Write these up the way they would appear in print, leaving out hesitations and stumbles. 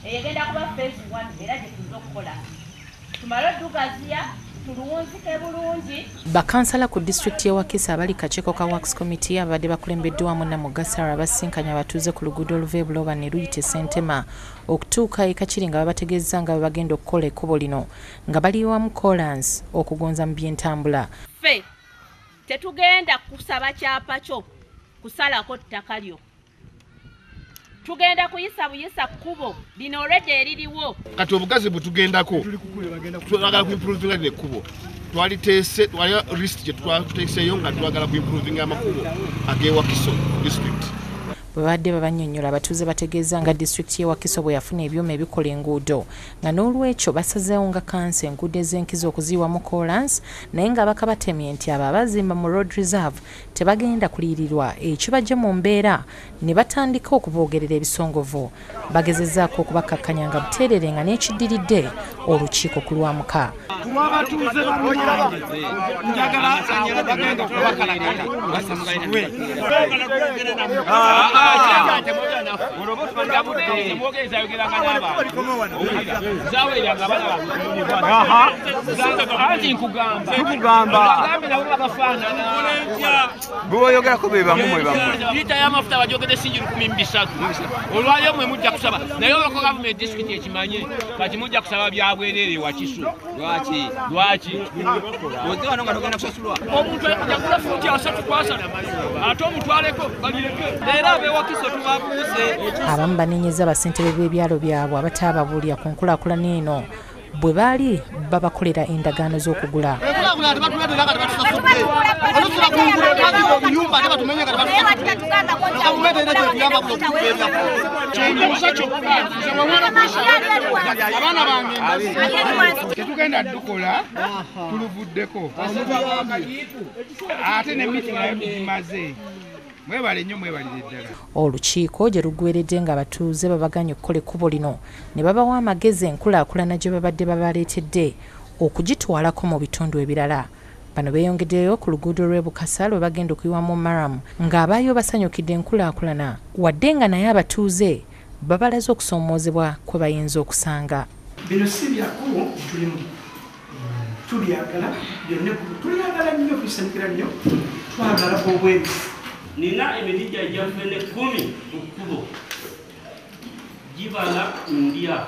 eyegenda kuba phase 1 era gye tuza okukola tumale okugaziya tulunzike bulungi. Bakansala ku disitulikiti y'e Kizza abali kakiiko ka Works Committee abadde bakulembeddwamu Namugasa abasinkanya abatuuze ku luguudo oluva e Buloba ne luyita e Ssentema okutuuka e Kakiri nga babategeeza nga bagenda okukola ekkubo lino nga bali wamu kolansi okugonza mu by'entambula. Ffe tetugenda kusaba kyapa kyo kusalako ttaka lyo. Tugenda kuyisa buyisa kkubo lino already eririwo. Kati obugazi butugendako twagala kuimprovinga lino ekkubo twaliteese twali list gye twateeseyo nga twagala kuimprovinga amakubo ag'e Kiso district. Babadde babannyonnyola abatuuze bategeeza nga disitulikiti y'e Kiso bwe yafuna ebyuma ebikola enguudo nga n'olwekyo basazeewo nga kansa enguudo ez'enkizo okuziiwamu kolansi naye nga bakabatemye nti abo abazimba mu road reserve tebagenda kuliyirirwa ekibajja mu mbeera ne batandika okuboogerera ebisongovu. Bagezezzaako okubakkakkanya nga buteerere nga n'ekiddiridde olukiiko kulwamuka. Abatuuze bamulaba njagala bagenda kubakalakata basamugayina bwoyogerako bebamu lita y'amafuta bajogedde singi 13 olwayo mwe mujja kusaba naye olwako gavumenti disitulikiti ekimanye kati mujja kusaba byabwerere wa Kisu. Lwaki wano nga togenda kusasulwa omuntu yagula futi 3 kwasana ate omutwaleko balireke era abewa Kiso tubabuuze. Abamu banenyeza basentebe b'ebyalo byabwe abataababuulira ku nkulaakulana eno bwe baali babakolera endagaano z'okugula. Tetugenda dukola tuluvuddeko ate ne meeting nayo tugimaze. Mwebale nnyo mwebalire ddala. Olukiiko gye luggweredde nga abatuuze babaganye okukola ekkubo lino ne babawa amagezi enkulaakulana gye babadde babaleetedde okugitwalako mu bitundu ebirala. Bano beeyongeddeyo ku luguudo lw'e Bukasa lwe bagenda okuyiwamu Maramu ng'abaayo basanyukidde enkulaakulana wadde nga naye abatuuze babalaze okusoomoozebwa kwe bayinza okusanga. Bino si byakkubo tulimu tubyagala byonna tulyagala nnyo tulisanyukira nnyo twagala obwerufu. Nina emidija ejafene 10 ukubo jibala ndya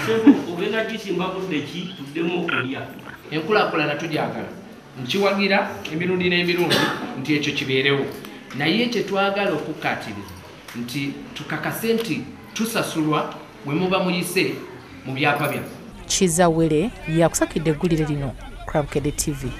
sebo ogenda gisimba kudeki tudemo okulya enkulaakulana tujagala nkiwagira emirundi n'emirundi nti ekyo kibeerewo naye kye twagala okukkaatiriza nti tukakase nti tusasulwa bwe muba muyise mu byapa bya Kizza Willy yakusakidde eggulire lino Bukedde TV.